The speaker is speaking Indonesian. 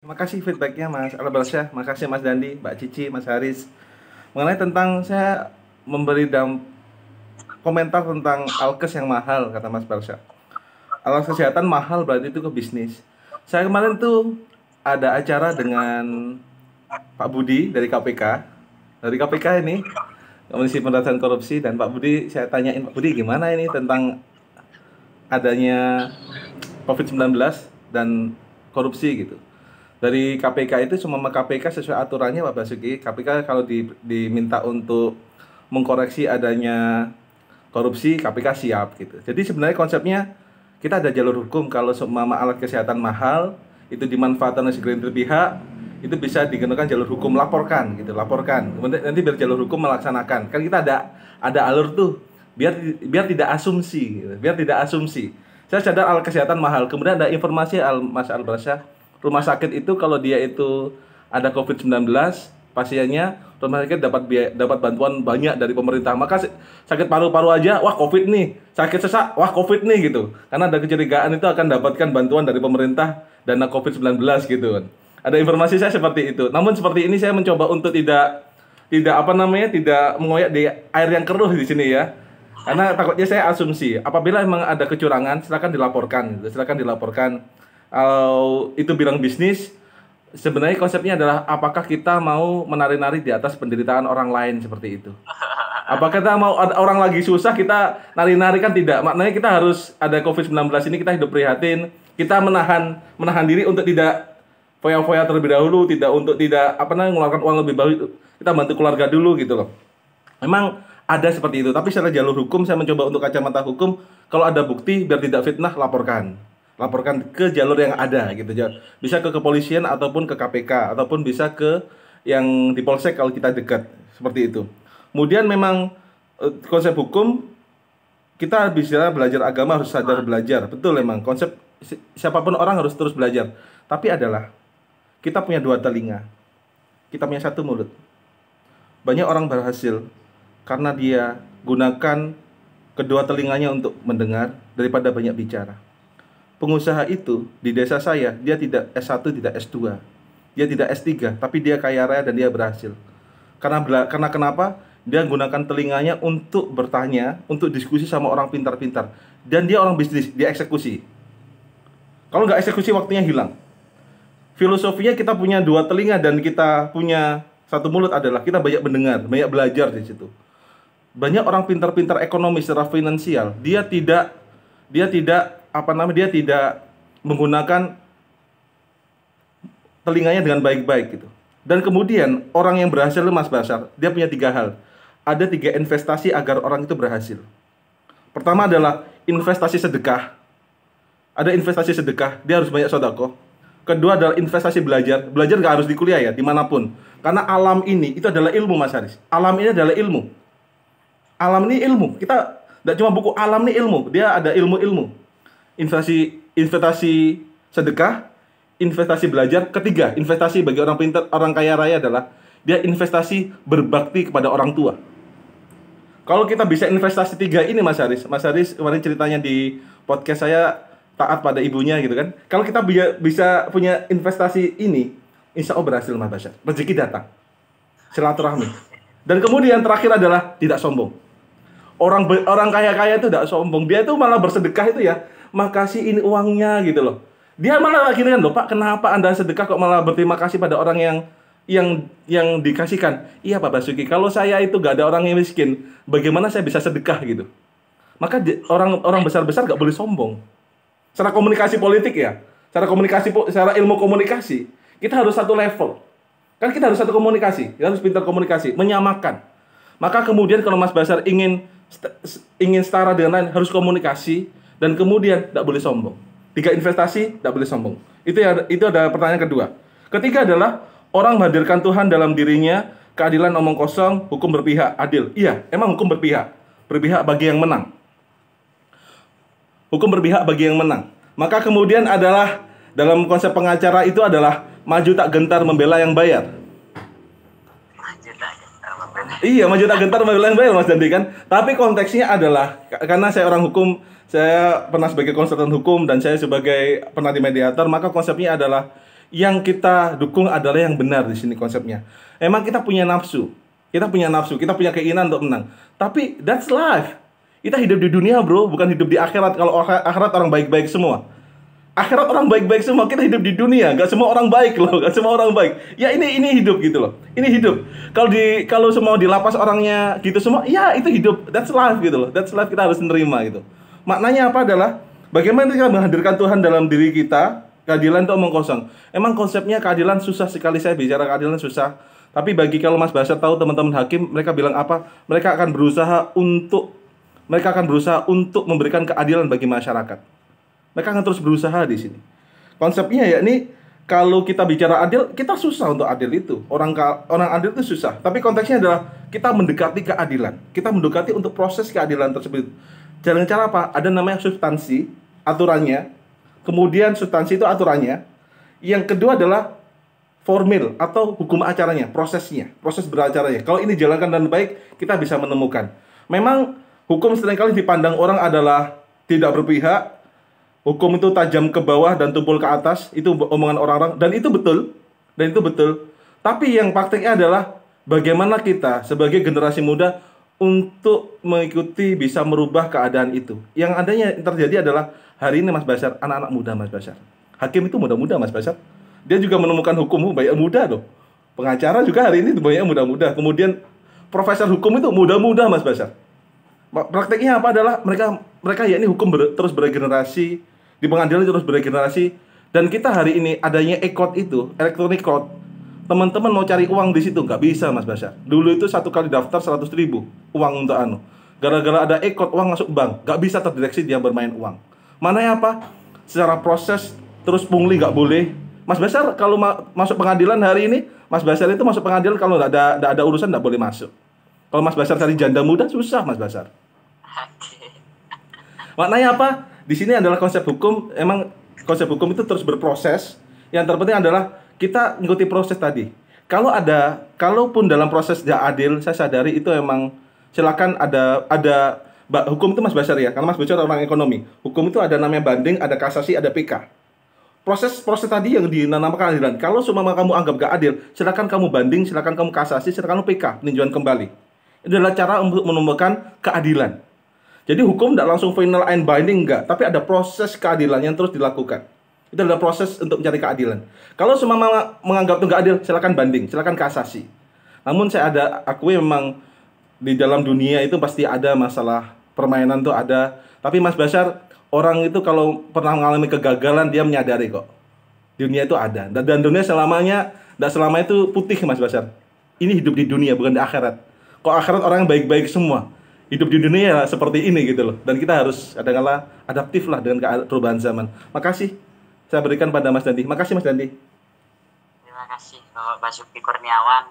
Terima kasih feedbacknya Mas Albersyah, makasih Mas Dandi, Mbak Cici, Mas Haris. Mengenai tentang saya memberi komentar tentang alkes yang mahal, kata Mas Barsha. Alat kesehatan mahal berarti itu ke bisnis. Saya kemarin tuh ada acara dengan Pak Budi dari KPK. Dari KPK ini, Komisi Pemberantasan Korupsi, dan Pak Budi, saya tanyain, Pak Budi gimana ini tentang adanya COVID-19 dan korupsi gitu. Dari KPK itu cuma KPK sesuai aturannya Pak Basuki. KPK kalau diminta untuk mengkoreksi adanya korupsi, KPK siap gitu. Jadi sebenarnya konsepnya kita ada jalur hukum. Kalau seumpama alat kesehatan mahal itu dimanfaatkan oleh segelintir pihak, itu bisa digunakan jalur hukum, laporkan gitu, laporkan. Kemudian nanti biar jalur hukum melaksanakan. Kan kita ada alur tuh biar tidak asumsi gitu. Biar tidak asumsi. Saya sadar alat kesehatan mahal. Kemudian ada informasi Mas Albersyah, rumah sakit itu kalau dia itu ada COVID-19, pasiennya, rumah sakit dapat bantuan banyak dari pemerintah. Maka sakit paru-paru aja, wah COVID nih. Sakit sesak, wah COVID nih gitu. Karena ada kecurigaan itu akan dapatkan bantuan dari pemerintah dana COVID-19 gitu kan. Ada informasi saya seperti itu. Namun seperti ini saya mencoba untuk tidak mengoyak di air yang keruh di sini ya. Karena takutnya saya asumsi. Apabila memang ada kecurangan, silakan dilaporkan gitu. Silakan dilaporkan. Kalau itu bilang bisnis, sebenarnya konsepnya adalah apakah kita mau menari-nari di atas penderitaan orang lain seperti itu. Apakah kita mau orang lagi susah kita nari-nari, kan tidak. Maknanya kita harus ada COVID-19 ini, kita hidup prihatin, kita menahan diri untuk tidak foya-foya terlebih dahulu, tidak mengeluarkan uang lebih banyak. Kita bantu keluarga dulu gitu loh. Memang ada seperti itu, tapi secara jalur hukum saya mencoba untuk kacamata hukum, kalau ada bukti biar tidak fitnah, laporkan ke jalur yang ada gitu. Bisa ke kepolisian ataupun ke KPK ataupun bisa ke yang di polsek kalau kita dekat, seperti itu. Kemudian memang konsep hukum, kita bisa belajar agama harus sadar belajar. Betul, memang konsep siapapun orang harus terus belajar. Tapi adalah kita punya dua telinga, kita punya satu mulut. Banyak orang berhasil karena dia gunakan kedua telinganya untuk mendengar daripada banyak bicara. Pengusaha itu di desa saya, dia tidak S1, tidak S2, dia tidak S3, tapi dia kaya raya dan dia berhasil. Karena kenapa? Dia gunakan telinganya untuk bertanya, untuk diskusi sama orang pintar-pintar. Dan dia orang bisnis, dia eksekusi. Kalau nggak eksekusi, waktunya hilang. Filosofinya kita punya dua telinga dan kita punya satu mulut adalah kita banyak mendengar, banyak belajar di situ. Banyak orang pintar-pintar ekonomi secara finansial, dia tidak menggunakan telinganya dengan baik-baik gitu. Dan kemudian orang yang berhasil, Mas Basar, dia punya tiga hal. Ada tiga investasi agar orang itu berhasil. Pertama adalah investasi sedekah. Ada investasi sedekah, dia harus banyak sedekah. Kedua adalah investasi belajar. Belajar nggak harus di kuliah ya, dimanapun. Karena alam ini itu adalah ilmu, Mas Haris. Alam ini adalah ilmu. Alam ini ilmu. Kita tidak cuma buku, alam ini ilmu. Dia ada ilmu-ilmu. Investasi sedekah, investasi belajar. Ketiga, investasi bagi orang pintar, orang kaya raya adalah dia investasi berbakti kepada orang tua. Kalau kita bisa investasi tiga ini, Mas Haris kemarin ceritanya di podcast saya, taat pada ibunya gitu kan. Kalau kita bisa punya investasi ini, insya Allah berhasil, Mas Basyar. Rezeki datang, silaturahmi. Dan kemudian terakhir adalah tidak sombong. Orang kaya-kaya itu tidak sombong, dia itu malah bersedekah itu ya, makasih ini uangnya gitu loh. Dia malah gini kan, loh Pak, kenapa Anda sedekah kok malah berterima kasih pada orang yang dikasihkan? Iya Pak Basuki, kalau saya itu gak ada orang yang miskin, bagaimana saya bisa sedekah gitu? Maka orang besar-besar gak boleh sombong. Secara komunikasi politik ya, secara ilmu komunikasi, kita harus satu level. Kan kita harus satu komunikasi, kita harus pintar komunikasi, menyamakan. Maka kemudian kalau Mas Basar ingin setara dengan lain, harus komunikasi, dan kemudian tidak boleh sombong. Tiga investasi, tidak boleh sombong. Itu ada pertanyaan kedua. Ketiga adalah orang menghadirkan Tuhan dalam dirinya, keadilan omong kosong, hukum berpihak, adil. Iya, emang hukum berpihak bagi yang menang. Hukum berpihak bagi yang menang. Maka kemudian adalah dalam konsep pengacara itu adalah maju tak gentar membela yang bayar. Iya, maju tak gentar membela yang bayar, Mas Dandi kan. Tapi konteksnya adalah karena saya orang hukum, saya pernah sebagai konsultan hukum dan saya sebagai peneliti mediator, maka konsepnya adalah Yang kita dukung adalah yang benar di sini konsepnya. Emang kita punya nafsu. Kita punya nafsu, kita punya keinginan untuk menang. Tapi that's life. Kita hidup di dunia, bro, bukan hidup di akhirat. Kalau akhirat orang baik-baik semua. Akhirat orang baik-baik semua, kita hidup di dunia, gak semua orang baik loh, gak semua orang baik. Ya ini hidup gitu loh, ini hidup. Kalau semua di lapas orangnya gitu semua, ya itu hidup, that's life gitu loh, that's life, kita harus menerima gitu. Maknanya apa adalah bagaimana kita menghadirkan Tuhan dalam diri kita, keadilan itu omong kosong. Emang konsepnya keadilan susah sekali, saya bicara keadilan susah. Tapi bagi kalau Mas Basar tahu teman-teman hakim, mereka bilang apa? Mereka akan berusaha untuk memberikan keadilan bagi masyarakat. Mereka akan terus berusaha di sini. Konsepnya yakni kalau kita bicara adil, kita susah untuk adil itu. Orang adil itu susah. Tapi konteksnya adalah kita mendekati keadilan. Kita mendekati untuk proses keadilan tersebut. Dengan cara apa? Ada namanya substansi, aturannya. Kemudian substansi itu aturannya. Yang kedua adalah formil atau hukum acaranya, prosesnya, proses beracaranya. Kalau ini dijalankan dengan baik, kita bisa menemukan. Memang hukum seringkali dipandang orang adalah tidak berpihak. Hukum itu tajam ke bawah dan tumpul ke atas, itu omongan orang-orang, dan itu betul. Tapi yang praktiknya adalah bagaimana kita sebagai generasi muda untuk mengikuti bisa merubah keadaan itu. Yang adanya terjadi adalah hari ini Mas Basar, anak-anak muda Mas Basar. Hakim itu muda-muda Mas Basar. Dia juga menemukan hukum banyak muda loh. Pengacara juga hari ini banyak muda-muda. Kemudian profesor hukum itu muda-muda Mas Basar. Praktiknya apa adalah mereka yakni hukum terus beregenerasi. Di pengadilan terus beregenerasi. Dan kita hari ini adanya e-court itu, electronic court. Teman-teman mau cari uang di situ nggak bisa Mas Basar. Dulu itu satu kali daftar 100.000 uang untuk Gara-gara ada e-court uang masuk bank, nggak bisa terdeteksi dia bermain uang. Mana ya apa? Secara proses terus pungli nggak boleh. Mas Basar kalau masuk pengadilan hari ini, Mas Basar itu masuk pengadilan kalau nggak ada urusan nggak boleh masuk. Kalau Mas Basar cari janda muda susah Mas Basar. Maknanya apa? Di sini adalah konsep hukum. Emang konsep hukum itu terus berproses. Yang terpenting adalah kita mengikuti proses tadi. Kalaupun dalam proses tidak adil, saya sadari itu emang silakan ada hukum itu Mas Basar ya. Karena Mas Basar orang ekonomi. Hukum itu ada namanya banding, ada kasasi, ada PK. Proses tadi yang dinamakan keadilan. Kalau semua kamu anggap gak adil, silakan kamu banding, silakan kamu kasasi, silakan kamu PK, peninjauan kembali. Itu adalah cara untuk menemukan keadilan. Jadi hukum tidak langsung final and binding, enggak. Tapi ada proses keadilan yang terus dilakukan. Itu adalah proses untuk mencari keadilan. Kalau semua menganggap itu enggak adil, silakan banding, silakan kasasi. Namun saya akui memang di dalam dunia itu pasti ada masalah permainan tuh ada. Tapi Mas Basar, orang itu kalau pernah mengalami kegagalan, dia menyadari kok. Dunia itu ada. Dan dunia tidak selama itu putih Mas Basar. Ini hidup di dunia, bukan di akhirat. Kok akhirat orang yang baik-baik semua. Hidup di dunia seperti ini gitu loh. Dan kita harus kadang-kala adaptif lah dengan perubahan zaman. Makasih saya berikan pada Mas Dandi. Makasih Mas Dandi. Terima kasih Pak Basuki Kurniawan.